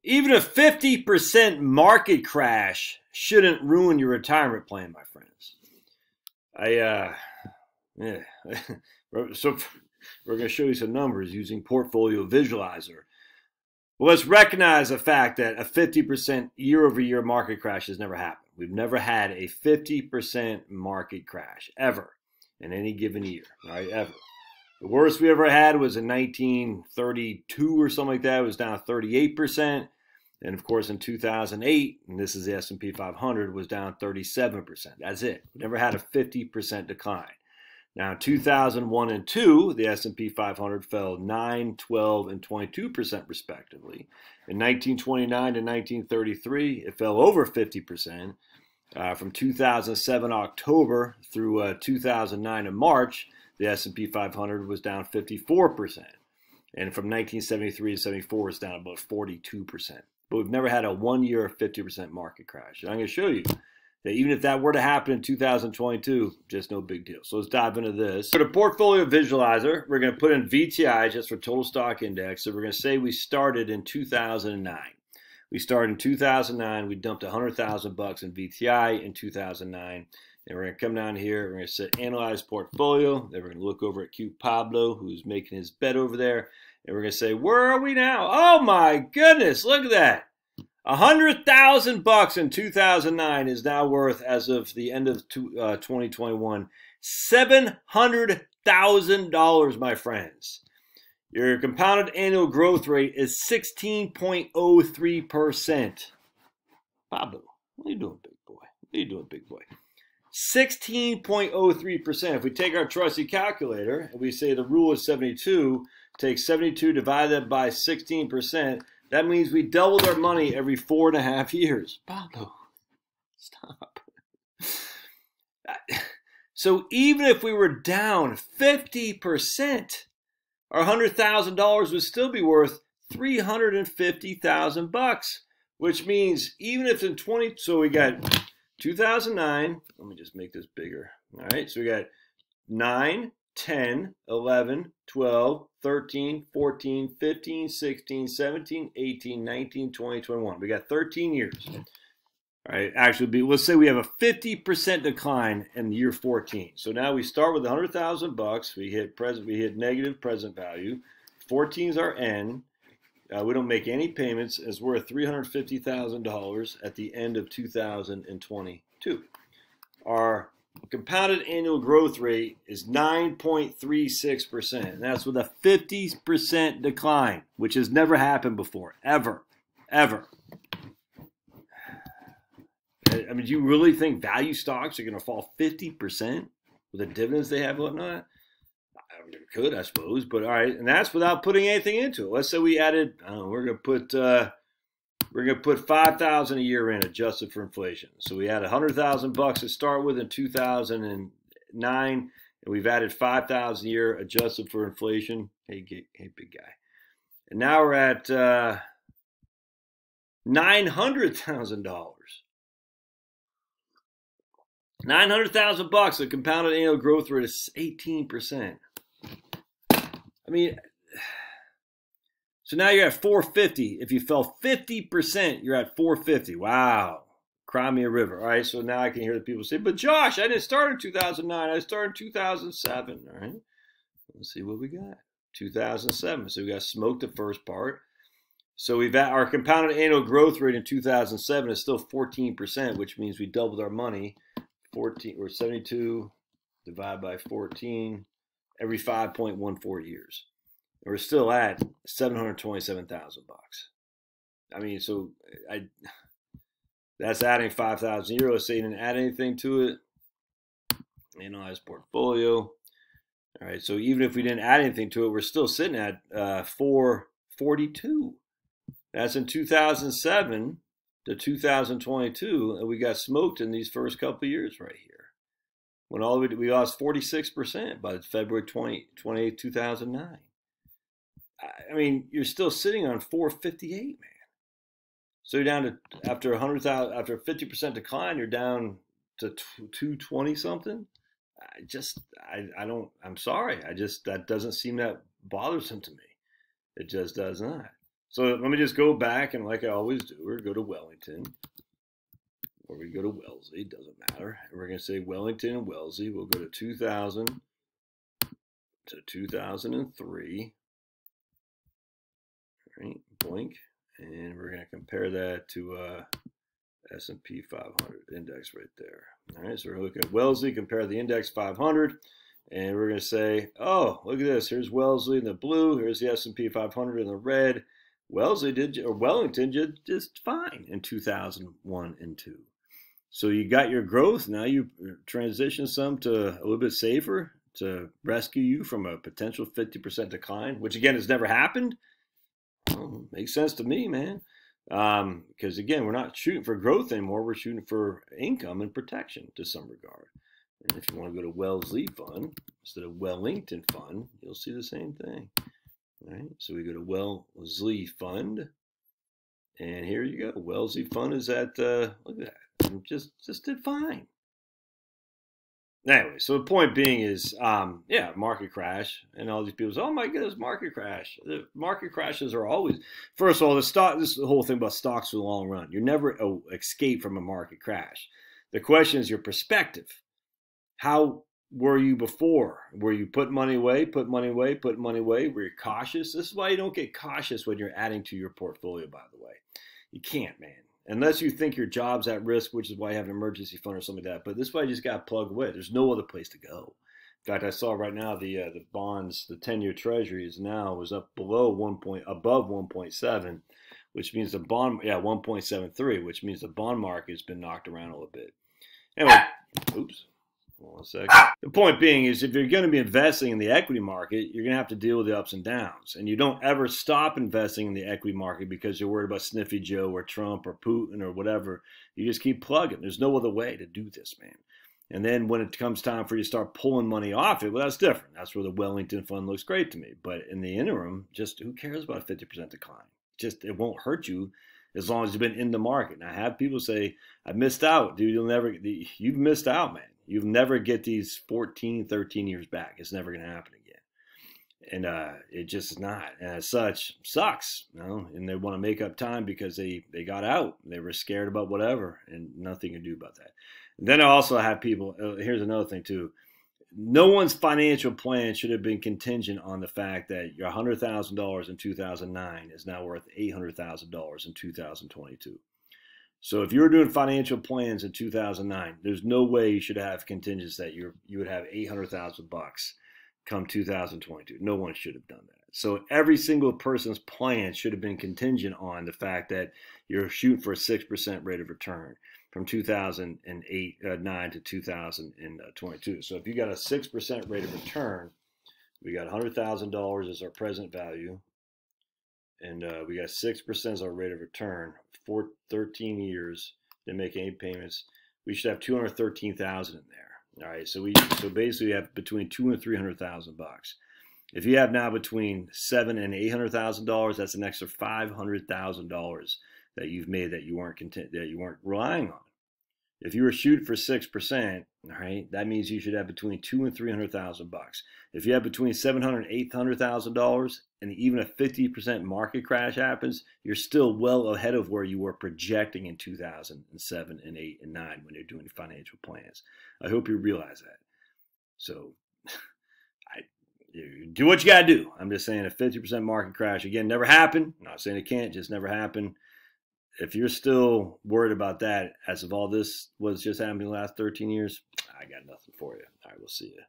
Even a 50% market crash shouldn't ruin your retirement plan, my friends. Yeah. So we're going to show you some numbers using Portfolio Visualizer. Well, let's recognize the fact that a 50% year-over-year market crash has never happened. We've never had a 50% market crash, ever, in any given year, right, ever. The worst we ever had was in 1932 or something like that. It was down 38%. And, of course, in 2008, and this is the S&P 500, was down 37%. That's it. We never had a 50% decline. Now, in 2001 and 2, the S&P 500 fell 9, 12, and 22% respectively. In 1929 to 1933, it fell over 50%. From 2007 October through 2009 in March, the S&P 500 was down 54%. And from 1973 to 74, it's down about 42%. But we've never had a one-year 50% market crash. And I'm going to show you that even if that were to happen in 2022, just no big deal. So let's dive into this. For the Portfolio Visualizer, we're going to put in VTI just for total stock index. So we're going to say we started in 2009. We started in 2009. We dumped $100,000 in VTI in 2009. And we're going to come down here. We're going to set Analyze Portfolio. Then we're going to look over at Q Pablo, who's making his bet over there. And we're going to say, where are we now? Oh, my goodness. Look at that. $100,000 in 2009 is now worth, as of the end of 2021, $700,000, my friends. Your compounded annual growth rate is 16.03%. Pablo, what are you doing, big boy? What are you doing, big boy? 16.03%. If we take our trusty calculator and we say the rule is 72, take 72, divide that by 16%, that means we doubled our money every 4.5 years. Pablo, stop. So even if we were down 50%, our $100,000 would still be worth $350,000, which means even if in so we got 2009, let me just make this bigger. All right, so we got 9, 10, 11, 12, 13, 14, 15, 16, 17, 18, 19, 20, 21. We got 13 years. All right, actually, let's say we have a 50% decline in year 14. So now we start with $100,000. We hit negative present value. 14 is our N. We don't make any payments. It's worth $350,000 at the end of 2022. Our compounded annual growth rate is 9.36%. And that's with a 50% decline, which has never happened before, ever. I mean, do you really think value stocks are going to fall 50% with the dividends they have and whatnot? It could, I suppose, but all right, and that's without putting anything into it. Let's say we added, we're going to put $5,000 a year in, adjusted for inflation. So we had $100,000 to start with in 2009, and we've added $5,000 a year, adjusted for inflation. Hey, big guy, and now we're at $900,000. $900,000. The compounded annual growth rate is 18%. I mean, so now you're at 450. If you fell 50%, you're at 450. Wow. Cry me a river. All right, so now I can hear the people say, but Josh, I didn't start in 2009. I started in 2007. All right, let's see what we got. 2007. So we got smoked the first part. So our compounded annual growth rate in 2007 is still 14%, which means we doubled our money. 14 or 72 divided by 14 every 5.14 years. And we're still at $727,000. I mean, so that's adding 5,000 euros. Say you didn't add anything to it. Analyze portfolio. All right, so even if we didn't add anything to it, we're still sitting at 442. That's in 2007 to 2022, and we got smoked in these first couple of years right here. When we lost 46% by February 28, 2009. I mean, you're still sitting on 458, man. So you're down to, after 100,000, after a 50% decline, you're down to 220 something. I'm sorry. That doesn't seem that bothersome to me. It just does not. So let me just go back, and like I always do, we're going to go to Wellington, or we go to Wellesley, it doesn't matter. And we're going to say Wellington and Wellesley. We'll go to 2000 to 2003. All right, blink. And we're going to compare that to S&P 500 index right there. All right, so we're looking at Wellesley, compare the index 500. And we're going to say, oh, look at this. Here's Wellesley in the blue. Here's the S&P 500 in the red. Wellington did just fine in 2001 and 2. So you got your growth. Now you transition some to a little bit safer to rescue you from a potential 50% decline, which again has never happened. Well, makes sense to me, man. Because again, we're not shooting for growth anymore. We're shooting for income and protection to some regard. And if you want to go to Wellesley Fund instead of Wellington Fund, you'll see the same thing. All right, so we go to Wellesley Fund, and here you go. Wellesley Fund is at look at that, just did fine. Anyway, so the point being is, yeah, market crash, and all these people say, "Oh my goodness, market crash." The market crashes are always, first of all, this is the whole thing about stocks for the long run. You're never escape from a market crash. The question is your perspective. How were you before? Were you put money away, put money away, put money away? Were you cautious? This is why you don't get cautious when you're adding to your portfolio, by the way. You can't, man. Unless you think your job's at risk, which is why you have an emergency fund or something like that. But this is why you just got to plug away. There's no other place to go. In fact, I saw right now the bonds, the 10-year Treasury is now up below above 1.7, which means the bond, 1.73, which means the bond market has been knocked around a little bit. Anyway, oops. 1 second. The point being is if you're going to be investing in the equity market, you're going to have to deal with the ups and downs. And you don't ever stop investing in the equity market because you're worried about Sniffy Joe or Trump or Putin or whatever. You just keep plugging. There's no other way to do this, man. And then when it comes time for you to start pulling money off it, well, that's different. That's where the Wellington Fund looks great to me. But in the interim, just who cares about a 50% decline? Just it won't hurt you as long as you've been in the market. And I have people say, I missed out. Dude, you've missed out, man. You'll never get these 14, 13 years back. It's never going to happen again. And it just is not. And as such, sucks. You know? And they want to make up time because they got out. They were scared about whatever, and nothing to do about that. And then I also have people, here's another thing too. No one's financial plan should have been contingent on the fact that your $100,000 in 2009 is now worth $800,000 in 2022. So if you were doing financial plans in 2009, there's no way you should have contingents that you would have $800,000 come 2022. No one should have done that. So every single person's plan should have been contingent on the fact that you're shooting for a 6% rate of return from 2009 to 2022. So if you got a 6% rate of return, we got $100,000 as our present value. And we got 6% as our rate of return for 13 years. Didn't make any payments. We should have $213,000 in there. All right, so basically we have between $200,000 and $300,000. If you have now between $700,000 and $800,000, that's an extra $500,000 that you've made that you weren't relying on. If you were shooting for 6%, all right, that means you should have between $200,000 and $300,000. If you have between $700,000 and $800,000, and even a 50% market crash happens, you're still well ahead of where you were projecting in 2007 and 8 and 9 when you're doing financial plans. I hope you realize that. So, you do what you got to do. I'm just saying a 50% market crash, again, never happened. I'm not saying it can't, just never happened. If you're still worried about that, as of all this was just happening the last 13 years, I got nothing for you. All right, we'll see you.